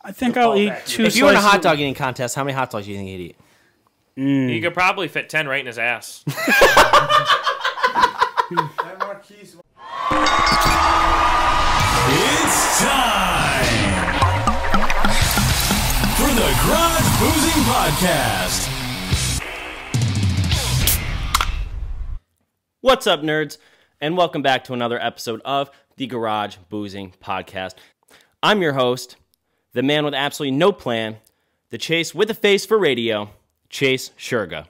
I think I'll eat two. If you were in a hot dog eating contest, how many hot dogs do you think you'd eat? He could probably fit 10 right in his ass. It's time for the Garage Boozing Podcast. What's up, nerds? And welcome back to another episode of the Garage Boozing Podcast. I'm your host, the man with absolutely no plan, the Chase with a face for radio, Chase Shurga.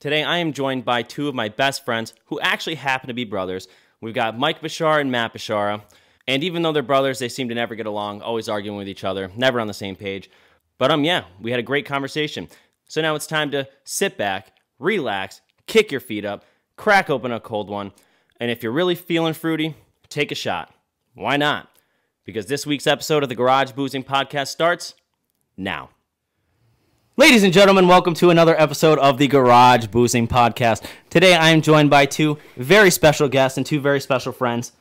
Today I am joined by two of my best friends who actually happen to be brothers. We've got Mike Beshara and Matt Beshara. And even though they're brothers, they seem to never get along, always arguing with each other, never on the same page. But yeah, we had a great conversation. So now it's time to sit back, relax, kick your feet up, crack open a cold one, and if you're really feeling fruity, take a shot. Why not? Because this week's episode of the Garage Boozing Podcast starts now. Ladies and gentlemen, welcome to another episode of the Garage Boozing Podcast. Today I am joined by two very special guests and two very special friends,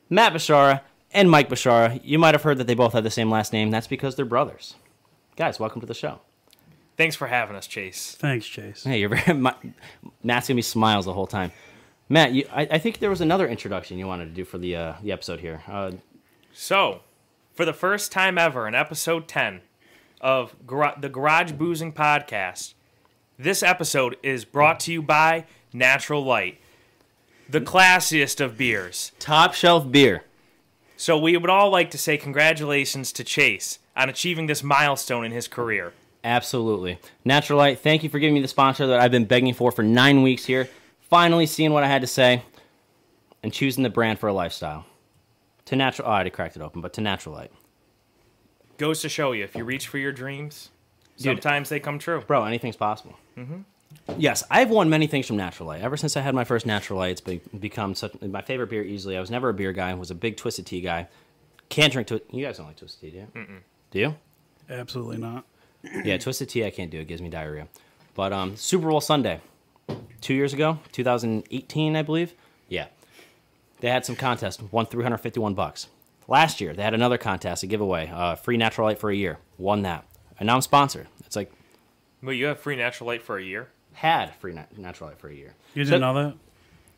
Matt Beshara and Mike Beshara. You might have heard that they both have the same last name. That's because they're brothers. Guys, welcome to the show. Thanks for having us, Chase. Thanks, Chase. Hey, you're very. Matt's gonna be smiles the whole time. Matt, I think there was another introduction you wanted to do for the episode here. So, for the first time ever in episode 10 of the Garage Boozing Podcast, this episode is brought to you by Natural Light, the classiest of beers. Top shelf beer. So we would all like to say congratulations to Chase on achieving this milestone in his career. Absolutely. Natural Light, thank you for giving me the sponsor that I've been begging for 9 weeks here. Finally seeing what I had to say and choosing the brand for a lifestyle. To Natural... Oh, I already cracked it open, but to Natural Light. Goes to show you, if you reach for your dreams, sometimes they come true. Bro, anything's possible. Mm-hmm. Yes, I've won many things from Natural Light. Ever since I had my first Natural Light, it's become my favorite beer easily. I was never a beer guy. I was a big Twisted Tea guy. Can't drink... You guys don't like Twisted Tea, do you? Mm-mm. Do you? Absolutely not. Yeah, Twisted Tea I can't do. It gives me diarrhea. But Super Bowl Sunday, 2 years ago, 2018, I believe. Yeah. They had some contest, won $351. Last year, they had another contest, a giveaway, free Natural Light for a year. Won that. And now I'm sponsored. It's like... Wait, you have free Natural Light for a year? Had free Natural Light for a year. You didn't know that?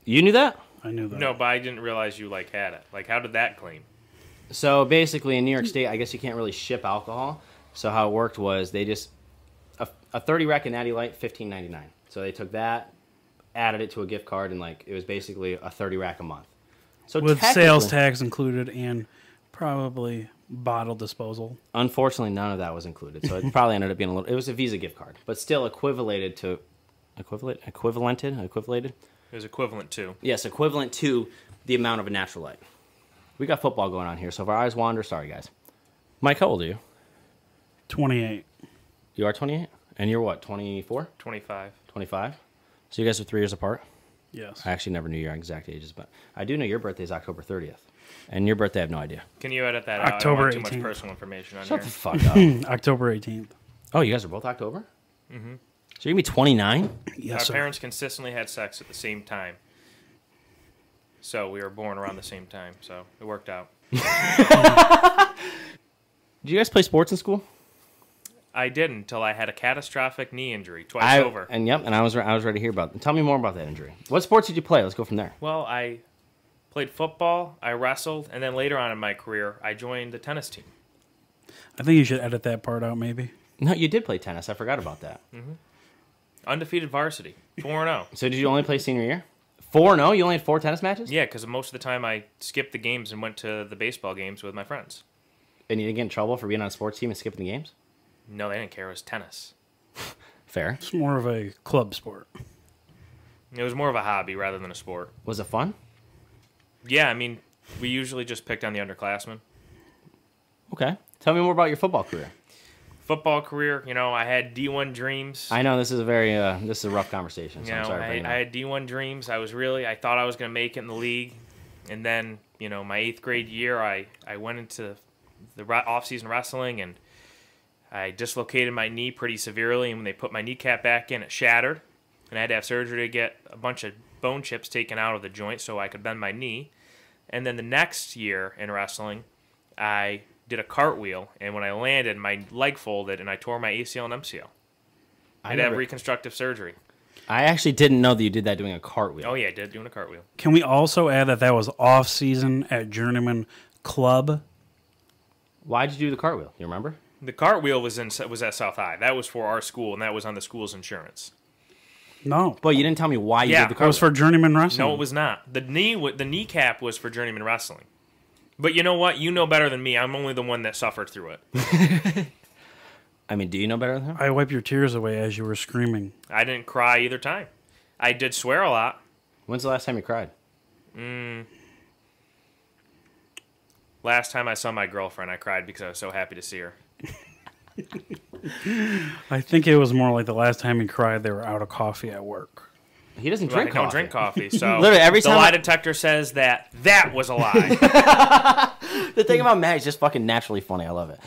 You knew that? I knew that. No, but I didn't realize you had it. How did that claim? So basically, in New York State, I guess you can't really ship alcohol. So how it worked was they just... A 30-rack of Natty Light, $15.99. So they took that, added it to a gift card, and it was basically a 30-rack a month. So with sales tax included and probably bottle disposal. Unfortunately, none of that was included. So it probably ended up being a little... It was a Visa gift card, but still equivalated to... Equivalented? It was equivalent to. Yes, equivalent to the amount of a Natural Light. We got football going on here, so if our eyes wander, sorry, guys. Mike, how old are you? 28. You are 28? And you're what, 24? 25. 25? So you guys are 3 years apart? Yes. I actually never knew your exact ages, but I do know your birthday is October 30th. And your birthday, I have no idea. Can you edit that out? October I don't want 18th. too much personal information on Shut here. the fuck up. October 18th. Oh, you guys are both October? Mm-hmm. So you're going to be 29? Yes, Our sir. parents consistently had sex at the same time. So we were born around the same time, so it worked out. Did you guys play sports in school? I didn't until I had a catastrophic knee injury twice over. And I was ready to hear about it. Tell me more about that injury. What sports did you play? Let's go from there. Well, I played football, I wrestled, and then later on in my career, I joined the tennis team. I think you should edit that part out, maybe. No, you did play tennis. I forgot about that. Mm-hmm. Undefeated varsity, 4-0. So did you only play senior year? 4-0? You only had 4 tennis matches? Yeah, because most of the time I skipped the games and went to the baseball games with my friends. And you didn't get in trouble for being on a sports team and skipping the games? No, they didn't care. It was tennis. Fair. It's more of a club sport. It was more of a hobby rather than a sport. Was it fun? Yeah, I mean, we usually just picked on the underclassmen. Okay. Tell me more about your football career. Football career, I had D1 dreams. I know this is a rough conversation, so I'm sorry for bringing it up. I had D1 dreams. I thought I was going to make it in the league. And then, my 8th grade year, I went into the off-season wrestling, and I dislocated my knee pretty severely, and when they put my kneecap back in, it shattered, and I had to have surgery to get a bunch of bone chips taken out of the joint so I could bend my knee. And then the next year in wrestling, I did a cartwheel, and when I landed, my leg folded, and I tore my ACL and MCL. I had to have reconstructive surgery. I actually didn't know that you did that doing a cartwheel. Oh, yeah, I did, doing a cartwheel. Can we also add that was off-season at Journeyman Club? Why'd you do the cartwheel? You remember? The cartwheel was at South High. That was for our school, and that was on the school's insurance. No. But you didn't tell me why you did the It cartwheel. was for Journeyman Wrestling. No, it was not. The kneecap was for Journeyman Wrestling. But you know what? You know better than me. I'm only the one that suffered through it. I mean, do you know better than him? I wiped your tears away as you were screaming. I didn't cry either time. I did swear a lot. When's the last time you cried? Last time I saw my girlfriend, I cried because I was so happy to see her. I think it was more like the last time he cried they were out of coffee at work. He doesn't Well, drink I coffee. don't drink coffee, so Literally, every the time lie detector says that was a lie. The thing about Matt is just fucking naturally funny. I love it.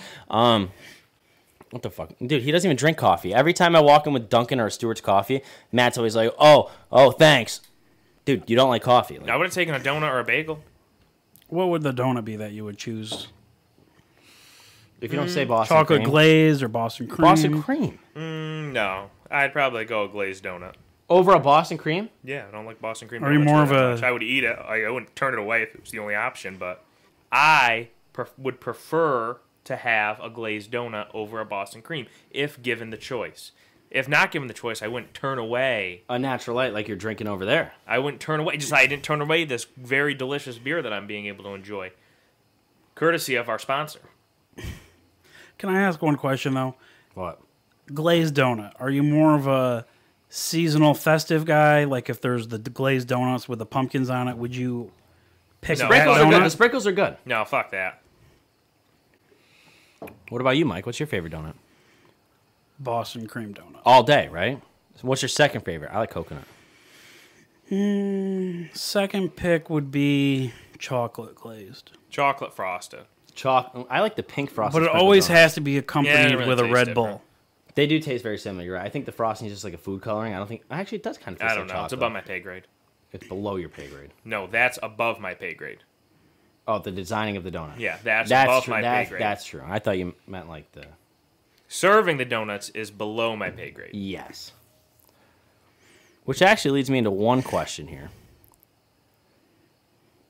What the fuck? Dude, he doesn't even drink coffee. Every time I walk in with Dunkin' or Stewart's coffee, Matt's always like, oh, thanks. Dude, you don't like coffee. Like, I would have taken a donut or a bagel. What would the donut be that you would choose? if you don't say Boston Chocolate cream. glaze or Boston cream? Boston cream. No, I'd probably go a glazed donut. Over a Boston cream? Yeah, I don't like Boston cream. Are you donuts more very of a- much. I would eat it. I wouldn't turn it away if it was the only option, but I would prefer to have a glazed donut over a Boston cream if given the choice. If not given the choice, I wouldn't turn away. A natural light like you're drinking over there. I wouldn't turn away. Just I didn't turn away this very delicious beer that I'm being able to enjoy, courtesy of our sponsor. Can I ask one question, though? What? Glazed donut. Are you more of a seasonal festive guy? Like if there's the glazed donuts with the pumpkins on it, would you pick No. that Sprinkles are good. The donut? sprinkles are good. No, fuck that. What about you, Mike? What's your favorite donut? Boston cream donut. All day, right? So what's your second favorite? I like coconut. Second pick would be chocolate glazed. Chocolate frosted. I like the pink frosting. But it sprinkle always donut. has to be accompanied really with a tastes Red different. Bull. They do taste very similar. You're right. I think the frosting is just like a food coloring. I don't think. Actually, it does kind of taste I don't like know. It's chocolate. above my pay grade. It's below your pay grade. No, that's above my pay grade. Oh, the designing of the donut. Yeah, that's above true. my pay grade. That's true. I thought you meant like the. Serving the donuts is below my pay grade. Yes. Which actually leads me into one question here.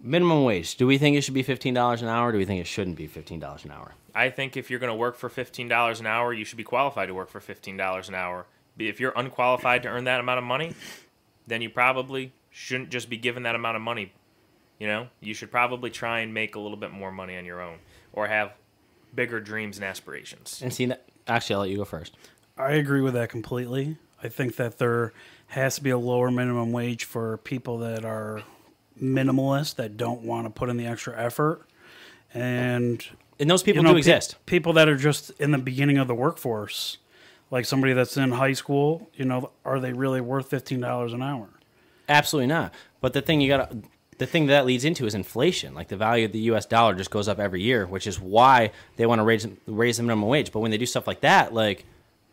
Minimum wage. Do we think it should be $15 an hour, or do we think it shouldn't be $15 an hour? I think if you're going to work for $15 an hour, you should be qualified to work for $15 an hour. If you're unqualified to earn that amount of money, then you probably shouldn't just be given that amount of money. You know, you should probably try and make a little bit more money on your own, or have bigger dreams and aspirations. And see that. Actually, I'll let you go first. I agree with that completely. I think that there has to be a lower minimum wage for people that are minimalist, that don't want to put in the extra effort. And And those people you know, do exist. People that are just in the beginning of the workforce, like somebody that's in high school, you know, are they really worth $15 an hour? Absolutely not. But the thing the thing that leads into is inflation. Like the value of the U.S. dollar just goes up every year, which is why they want to raise the minimum wage. But when they do stuff like that, like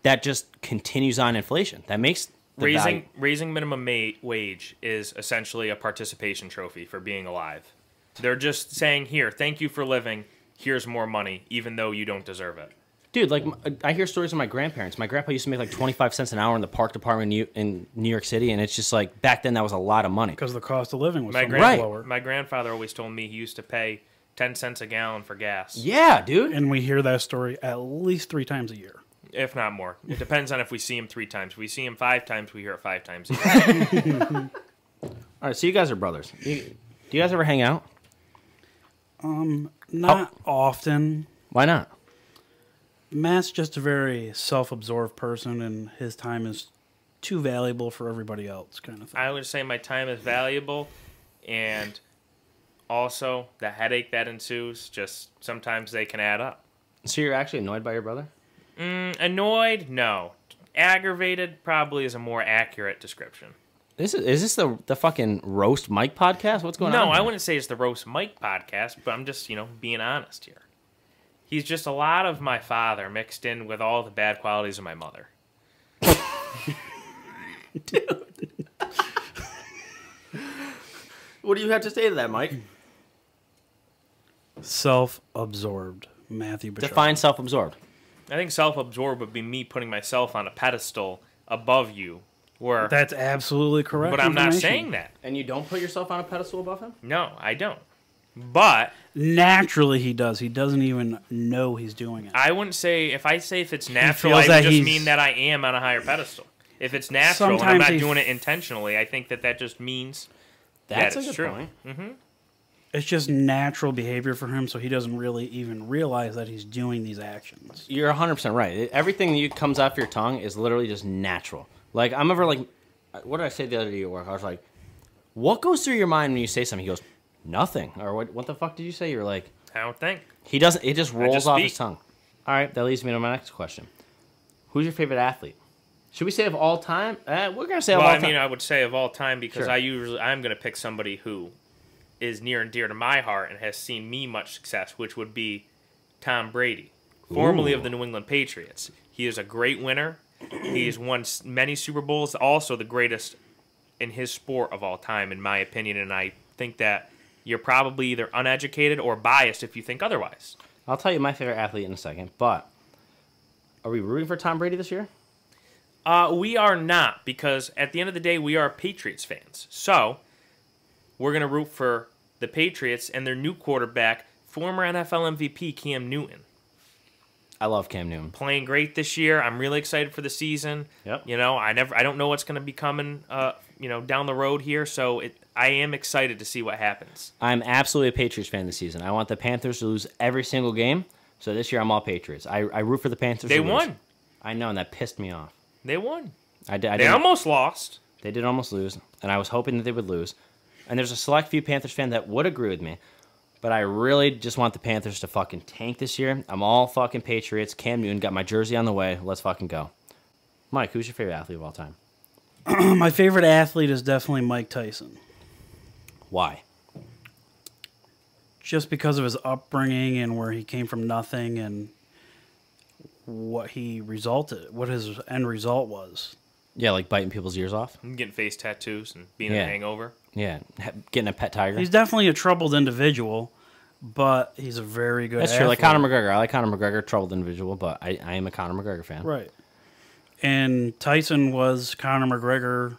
that just continues on inflation. That makes the value. Raising minimum wage is essentially a participation trophy for being alive. They're just saying, here, thank you for living. Here's more money, even though you don't deserve it. Dude, like I hear stories of my grandparents. My grandpa used to make like 25 cents an hour in the park department in New York City, and it's just like back then that was a lot of money. Because the cost of living was so much Right. lower. My grandfather always told me he used to pay 10 cents a gallon for gas, Yeah, dude. And we hear that story at least 3 times a year. if not more. It depends on if we see him 3 times. If we see him 5 times, we hear it 5 times a year. All right, so you guys are brothers. Do you guys ever hang out? Not often. Why not? Matt's just a very self-absorbed person, and his time is too valuable for everybody else, kind of thing. I would say my time is valuable, and also the headache that ensues, just sometimes they can add up. So you're actually annoyed by your brother? Annoyed? No. Aggravated probably is a more accurate description. Is this the fucking roast Mike podcast? What's going on? No, I here? wouldn't say it's the Roast Mike podcast, but I'm just, being honest here. He's just a lot of my father mixed in with all the bad qualities of my mother. What do you have to say to that, Mike? Self-absorbed. Matthew Beshara. Define self-absorbed. I think self-absorbed would be me putting myself on a pedestal above you. Where, That's absolutely correct. but I'm not information. saying that. And you don't put yourself on a pedestal above him? No, I don't. But Naturally, he does. He doesn't even know he's doing it. I wouldn't say if it's natural, feels I that would just he's- mean that I am on a higher pedestal. If it's natural and I'm Sometimes not he doing it intentionally, I think that just means That's that a it's good true. point. It's just natural behavior for him, so he doesn't really even realize that he's doing these actions. You're 100% right. Everything that comes off your tongue is literally just natural. Like, I'm ever like, what did I say the other day at work? I was like, what goes through your mind when you say something? He goes, nothing. Or what the fuck did you say? You're like, I don't think. he doesn't, it just rolls just off speak. his tongue. All right, that leads me to my next question. Who's your favorite athlete? Should we say of all time? We're going to say of Well, all I time. mean, I would say of all time because Sure. I'm going to pick somebody who is near and dear to my heart and has seen me much success, which would be Tom Brady, formerly of the New England Patriots. He is a great winner. He's won many Super Bowls, also the greatest in his sport of all time, in my opinion. And I think that you're probably either uneducated or biased if you think otherwise. I'll tell you my favorite athlete in a second, but are we rooting for Tom Brady this year? We are not, because at the end of the day, we are Patriots fans. So we're going to root for the Patriots and their new quarterback, former NFL MVP Cam Newton. I love Cam Newton. Playing great this year. I'm really excited for the season. Yep. You know, I don't know what's going to be coming, down the road here. So I am excited to see what happens. I'm absolutely a Patriots fan this season. I want the Panthers to lose every single game. So this year I'm all Patriots. I root for the Panthers. They to lose. won. I know, and that pissed me off. They won. I They didn't- almost lost. They did almost lose, and I was hoping that they would lose. And there's a select few Panthers fans that would agree with me, but I really just want the Panthers to fucking tank this year. I'm all fucking Patriots. Cam Newton got my jersey on the way. Let's fucking go. Mike, who's your favorite athlete of all time? My favorite athlete is definitely Mike Tyson. Why? Just because of his upbringing and where he came from nothing and what his end result was. Yeah, like biting people's ears off? I'm getting face tattoos and being in Yeah. a hangover. Yeah, getting a pet tiger. He's definitely a troubled individual, but he's a very good That's athlete. true. Like Conor McGregor. I like Conor McGregor, troubled individual, but I am a Conor McGregor fan. Right. And Tyson was Conor McGregor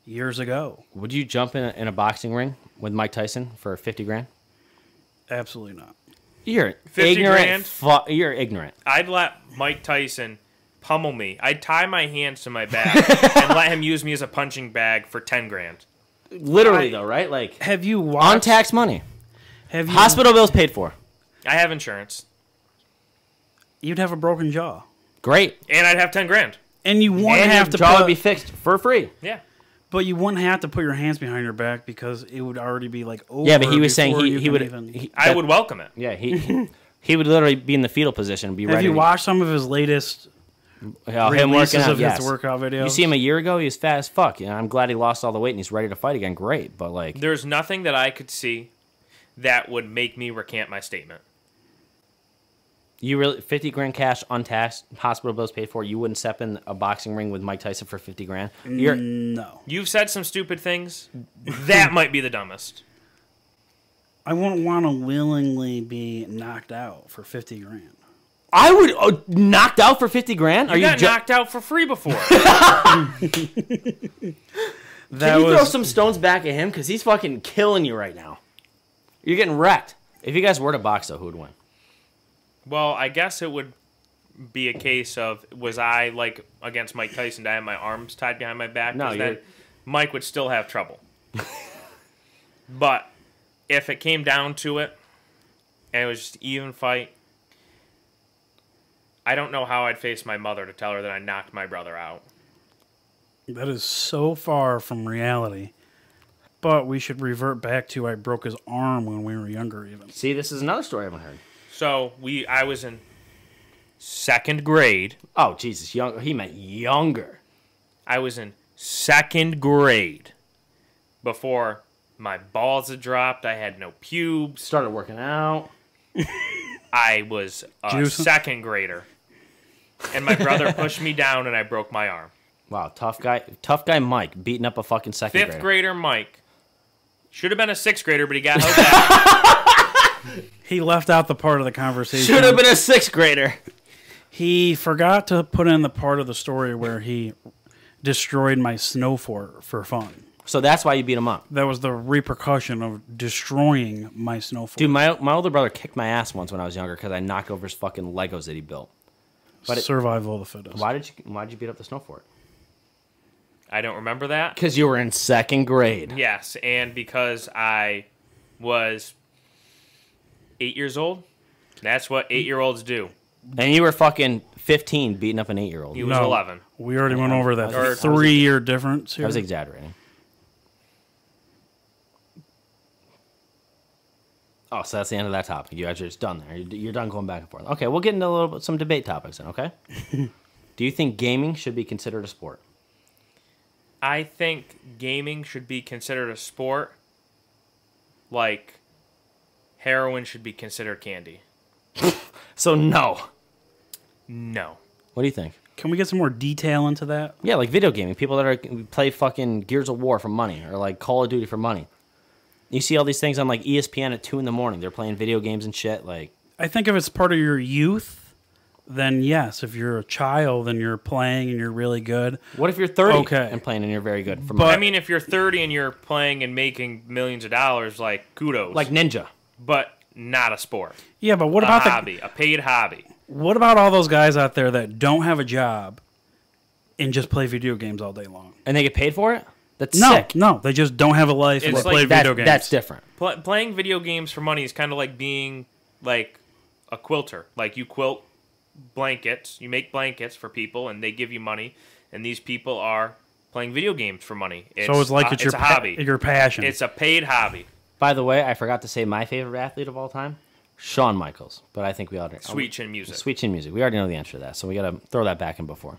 years ago. Would you jump in a boxing ring with Mike Tyson for 50 grand? Absolutely not. You're 50 ignorant. grand? You're ignorant. I'd let Mike Tyson pummel me. I'd tie my hands to my back and let him use me as a punching bag for 10 grand. Literally, though, right? Like, Have you on watched? tax money. Have you? Hospital bills paid for. I have insurance. You'd have a broken jaw, Great. And I'd have 10 grand. and you wouldn't And have your to jaw would put. be fixed for free. Yeah. But you wouldn't have to put your hands behind your back because it would already be like over. Yeah, but he was saying before you he can would. even- I would welcome it. Yeah, he would literally be in the fetal position and be Have ready. you to- watched some of his latest him releases working out? of Yes. his workout videos? You see him a year ago. He was fat as fuck. You know, I'm glad he lost all the weight and he's ready to fight again. Great, but like, There's nothing that I could see that would make me recant my statement. you really 50 grand cash untaxed, hospital bills paid for. You wouldn't step in a boxing ring with Mike Tyson for 50 grand. You're No, You've said some stupid things. That might be the dumbest. I wouldn't want to willingly be knocked out for 50 grand. I would knocked out for 50 grand. Are You you? got knocked out for free before. That Can you throw was some stones back at him? Because he's fucking killing you right now. You're getting wrecked. If you guys were to box, though, who would win? Well, I guess it would be a case of, was I, like, against Mike Tyson, did I have my arms tied behind my back? No, 'Cause then you're- Mike would still have trouble. But if it came down to it, and it was just an even fight, I don't know how I'd face my mother to tell her that I knocked my brother out. that is so far from reality. But we should revert back to I broke his arm when we were younger, even. See, this is another story I haven't heard. So I was in second grade. Oh, Jesus. Young. He meant younger. I was in second grade before my balls had dropped. I had no pubes. Started working out. I was a Juicing. second grader. And my brother pushed me down and I broke my arm. Wow, tough guy. Tough guy Mike beating up a fucking second Fifth grader. grader Mike. Should have been a sixth grader, but he got held back. He left out the part of the conversation. Should have been a sixth grader. He forgot to put in the part of the story where he destroyed my snow fort for fun. So that's why you beat him up. That was the repercussion of destroying my snow fort. Dude, my older brother kicked my ass once when I was younger because I knocked over his fucking Legos that he built. But Survival of the fittest. Why'd you beat up the snow fort? I don't remember that. Because you were in second grade. Yes, and because I was 8 years old. That's what 8-year-olds do. And you were fucking 15 beating up an 8-year-old. He was 11. We already went over that Or- 3-year difference here. I was exaggerating. Oh, so that's the end of that topic. You guys are just done there. You're done going back and forth. Okay, we'll get into some debate topics then, okay? Do you think gaming should be considered a sport? I think gaming should be considered a sport like heroin should be considered candy. So no. No. What do you think? Can we get some more detail into that? Yeah, like video gaming. People that play fucking Gears of War for money or like Call of Duty for money. You see all these things on like ESPN at 2 a.m. They're playing video games and shit. Like, I think if it's part of your youth, then yes. If you're a child and you're playing and you're really good. what if you're 30 Okay. and playing and you're very good for But- money? I mean, if you're 30 and you're playing and making millions of dollars, like kudos. Like Ninja. but not a sport. Yeah, but what A about hobby, a paid hobby. what about all those guys out there that don't have a job and just play video games all day long? And they get paid for it? That's No, sick. no, they just don't have a life and It's they play like video games. That's different. Playing video games for money is kind of like being like a quilter. Like you quilt blankets, you make blankets for people, and they give you money. And these people are playing video games for money. So it's like it's your a hobby. your passion. It's a paid hobby. By the way, I forgot to say my favorite athlete of all time, Shawn Michaels. But I think we already Sweet chin music. Sweet chin music. We already know the answer to that, so we got to throw that back in before.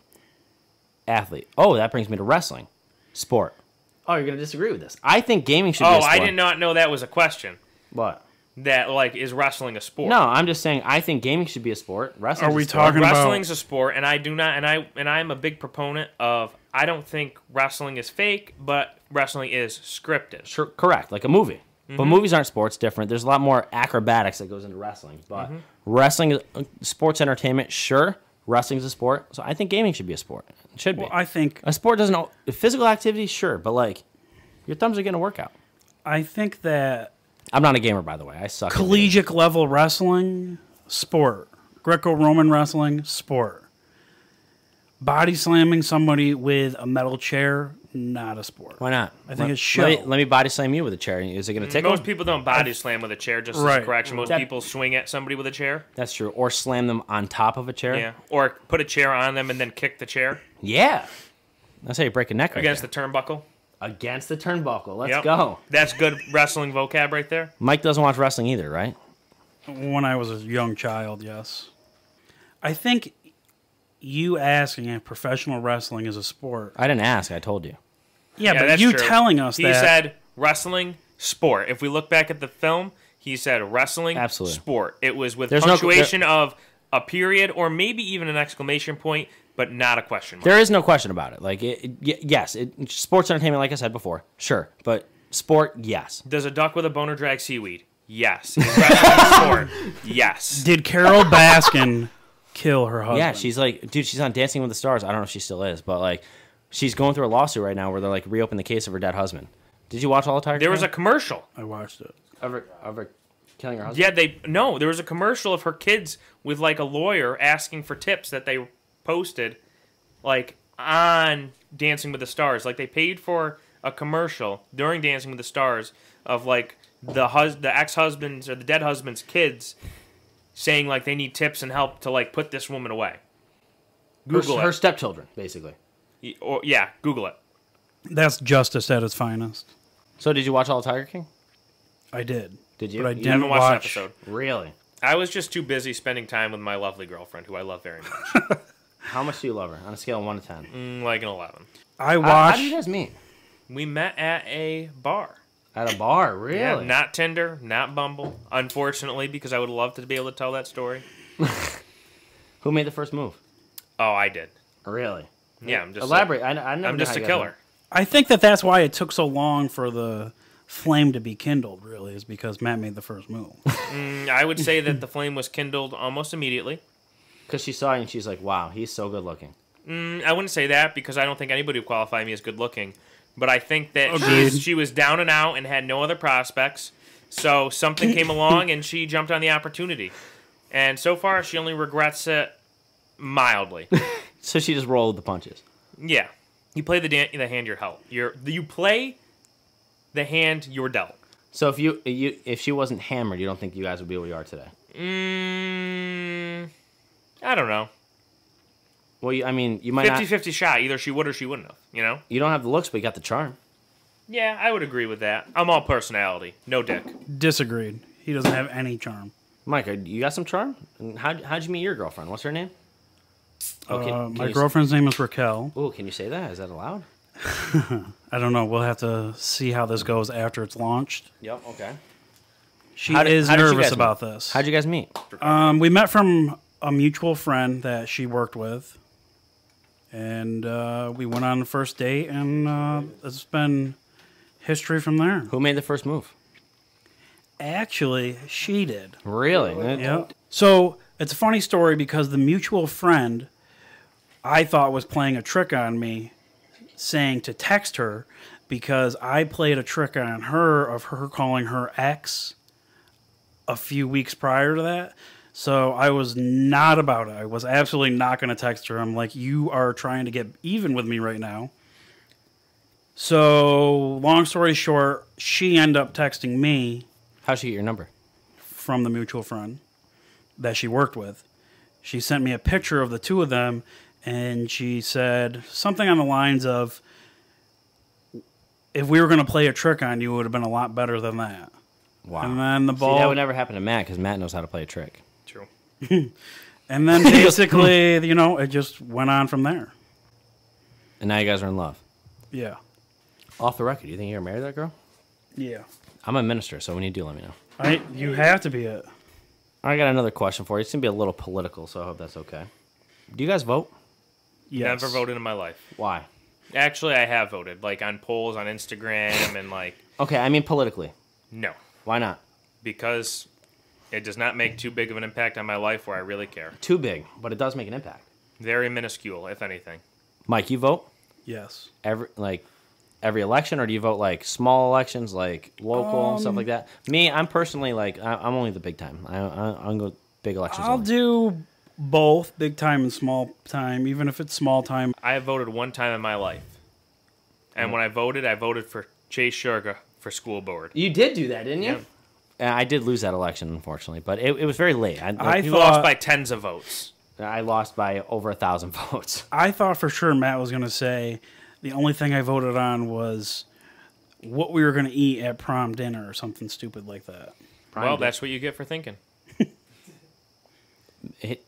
Athlete. Oh, that brings me to wrestling. Sport. Oh, you're going to disagree with this. I think gaming should be a Oh, sport. I did not know that was a question. What? That like is wrestling a sport? No, I'm just saying I think gaming should be a sport. Wrestling. Are we talking about- Wrestling's a sport, and I do not, and I'm a big proponent of. I don't think wrestling is fake, but wrestling is scripted. Sure, correct, like a movie. But movies aren't sports. Different. There's a lot more acrobatics that goes into wrestling. But wrestling is sports entertainment. Sure, wrestling's a sport. So I think gaming should be a sport. It should be. Well, I think A sport doesn't. Physical activity, sure, but like your thumbs are getting a workout. that I'm not a gamer, by the way. I suck. at games. collegiate level wrestling, sport. Greco-Roman wrestling, sport. Body slamming somebody with a metal chair, not a sport. Why not? I think it's Let me body slam you with a chair. Is it going to tickle? Most people don't body slam with a chair. Just as Right. a correction, most That- people swing at somebody with a chair. That's true. Or slam them on top of a chair. Yeah, or put a chair on them and then kick the chair Yeah. That's how you break a neck right against there. the turnbuckle. Against the turnbuckle. Let's Yep. go. That's good wrestling vocab right there. Mike doesn't watch wrestling either, right? When I was a young child, yes. I think you asking if professional wrestling is a sport. I didn't ask. I told you. Yeah, but that's you true. telling us He that. said wrestling sport. If we look back at the film, he said wrestling Absolutely. sport. It was with There's no- punctuation of a period or maybe even an exclamation point, but not a question mark. There is no question about it. Like, yes, sports entertainment, like I said before, sure. But sport, yes. Does a duck with a boner drag seaweed? Yes. Is wrestling sport? Yes. Did Carol Baskin kill her husband? Yeah, she's like, dude, she's on Dancing with the Stars. I don't know if she still is, but like, she's going through a lawsuit right now where they're like reopening the case of her dead husband. Did you watch all the Tiger There was a King? commercial. I watched it. of her killing her husband. Yeah, there was a commercial of her kids with like a lawyer asking for tips that they posted like on Dancing with the Stars. Like they paid for a commercial during Dancing with the Stars of like the ex-husband's or the dead husband's kids saying like they need tips and help to like put this woman away. Google her it. stepchildren, basically. Yeah, Google it. That's justice at its finest. So did you watch all the Tiger King? I did. Did you? But I You didn't haven't watched an watch. episode. Really? I was just too busy spending time with my lovely girlfriend, who I love very much. How much do you love her on a scale of 1 to 10? Like an 11. I How watched. did you guys meet? We met at a bar. At a bar, really? Yeah, not Tinder, not Bumble. Unfortunately, because I would love to be able to tell that story. Who made the first move? Oh, I did. Really? Yeah, I'm just Elaborate. I never I'm knew just how a you guys killer. met. I think that's why it took so long for the flame to be kindled, really, is because Matt made the first move. I would say that the flame was kindled almost immediately. Because she saw you and she's like, wow, he's so good looking. I wouldn't say that because I don't think anybody would qualify me as good looking. But I think that Agreed. she was down and out and had no other prospects. So something came along and she jumped on the opportunity. And so far, she only regrets it mildly. So she just rolled the punches. Yeah. You play the hand you're dealt. You play the hand you're dealt. So if she wasn't hammered, you don't think you guys would be where you are today? I don't know. Well, you might 50-50 shot. Either she would or she wouldn't have, you know? You don't have the looks, but you got the charm. Yeah, I would agree with that. I'm all personality. No dick. Disagreed. He doesn't have any charm. Mike, you got some charm? And how'd you meet your girlfriend? What's her name? My girlfriend's name is Raquel. Oh, can you say that? Is that allowed? I don't know. We'll have to see how this goes after it's launched. Yep, okay. She How is did you nervous guys about meet? this. How'd you guys meet? We met from a mutual friend that she worked with. And we went on the first date, and it's been history from there. Who made the first move? Actually, she did. Really? Yeah. So it's a funny story because the mutual friend I thought was playing a trick on me, saying to text her because I played a trick on her of her calling her ex a few weeks prior to that. So I was not about it. I was absolutely not going to text her. I'm like, you are trying to get even with me right now. So long story short, she ended up texting me How'd she get your number? from the mutual friend that she worked with. She sent me a picture of the two of them, and she said something on the lines of, if we were going to play a trick on you, it would have been a lot better than that. Wow. And then the ball... See, that would never happen to Matt because Matt knows how to play a trick. True. And then basically, it just went on from there. And now you guys are in love. Yeah. Off the record, you think you're going to marry that girl? Yeah. I'm a minister, so when you do, let me know. You have to be it. I got another question for you. It's going to be a little political, so I hope that's okay. Do you guys vote? Yes. Never voted in my life. Why? Actually, I have voted, like on polls on Instagram and like. Okay, I mean politically. No, Why not? because it does not make too big of an impact on my life where I really care. Too big, but it does make an impact. Very minuscule, if anything. Mike, you vote Yes. every election, or do you vote like small elections, like local and stuff like that? Me, I'm personally like I'm only the big time. I'm go big elections. I'll only. do both, big time and small time, even if it's small time. I have voted one time in my life, and when I voted for Chase Sugar for school board. You did do that, didn't you? Yeah. I did lose that election, unfortunately, but it was very late. You lost by tens of votes. I lost by over 1,000 votes. I thought for sure Matt was going to say the only thing I voted on was what we were going to eat at prom dinner or something stupid like that. Well, that's what you get for thinking.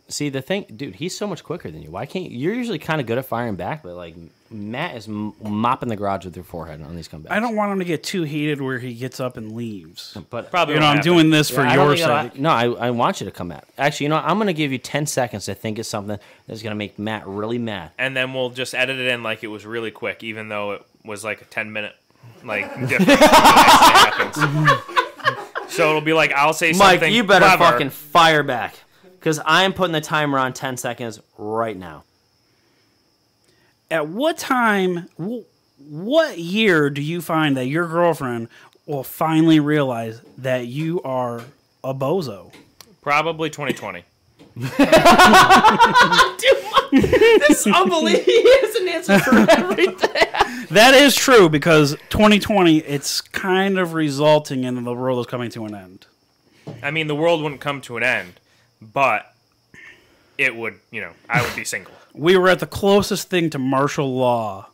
See, the thing, dude, he's so much quicker than you. Why can't you? You're usually kind of good at firing back, but like Matt is mopping the garage with your forehead on these comebacks. I don't want him to get too heated where he gets up and leaves. But Probably I'm won't happen. doing this for I don't your think it'll- sake. No, I want you to come back. Actually, I'm going to give you 10 seconds to think of something that's going to make Matt really mad. And then we'll just edit it in like it was really quick, even though it was like a 10-minute difference. Happens. So it'll be like I'll say something. Mike, you better clever. fucking fire back. Because I'm putting the timer on 10 seconds right now. At what time, what year do you find that your girlfriend will finally realize that you are a bozo? Probably 2020. It's unbelievable. He has an answer for everything. That is true because 2020, it's kind of resulting in the world is coming to an end. I mean, the world wouldn't come to an end, but it would, I would be single. We were at the closest thing to martial law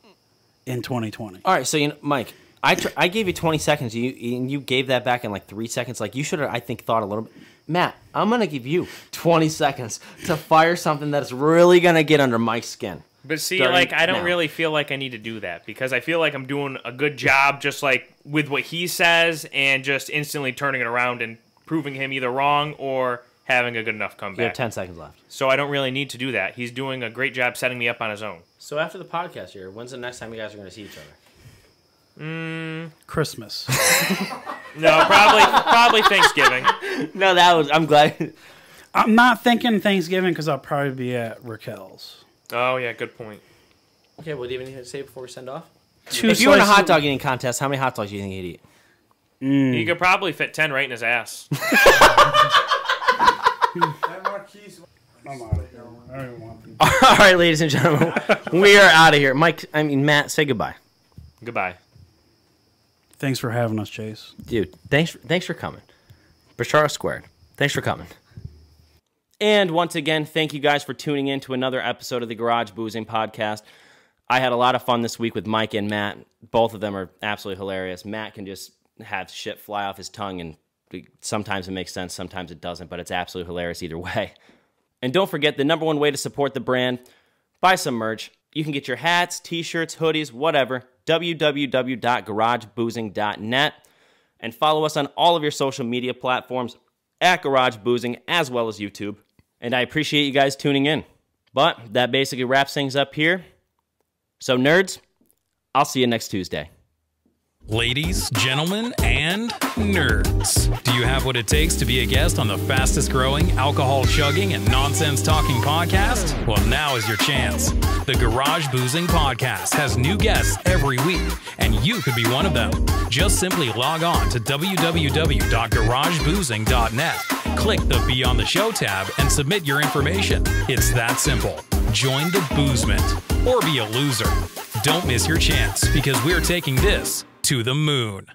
in 2020. All right, so, Mike, I gave you 20 seconds. You gave that back in like 3 seconds. Like, you should have, I think, thought a little bit. Matt, I'm going to give you 20 seconds to fire something that's really going to get under Mike's skin. But see, Starting I don't now. really feel like I need to do that because I feel like I'm doing a good job just like with what he says and just instantly turning it around and proving him either wrong or having a good enough You have comeback. 10 seconds left. So I don't really need to do that. He's doing a great job setting me up on his own. So after the podcast here, when's the next time you guys are going to see each other? Christmas. No, probably Thanksgiving. No, I'm glad. I'm not thinking Thanksgiving because I'll probably be at Raquel's. Oh yeah, good point. Okay, well, do you have anything to say before we send off? Two If you were in a slices- hot dog eating contest, how many hot dogs do you think he'd eat? He could probably fit 10 right in his ass. I'm out of here. I don't even want them. All right, ladies and gentlemen, we are out of here. Matt, say goodbye. Goodbye. Thanks for having us, Chase. Dude, thanks for coming. Beshara squared. Thanks for coming. And once again, thank you guys for tuning in to another episode of the Garage Boozing Podcast. I had a lot of fun this week with Mike and Matt. Both of them are absolutely hilarious. Matt can just have shit fly off his tongue, and sometimes it makes sense, sometimes it doesn't, but it's absolutely hilarious either way. And don't forget, the number one way to support the brand, buy some merch. You can get your hats, t-shirts, hoodies, whatever, www.garageboozing.net. And follow us on all of your social media platforms at Garage Boozing, as well as YouTube. And I appreciate you guys tuning in. But that basically wraps things up here. So nerds, I'll see you next Tuesday. Ladies, gentlemen, and nerds. Do you have what it takes to be a guest on the fastest growing, alcohol chugging, and nonsense talking podcast? Well, now is your chance. The Garage Boozing Podcast has new guests every week, and you could be one of them. Just simply log on to www.garageboozing.net. Click the Be on the Show tab and submit your information. It's that simple. Join the boozement or be a loser. Don't miss your chance because we're taking this to the moon.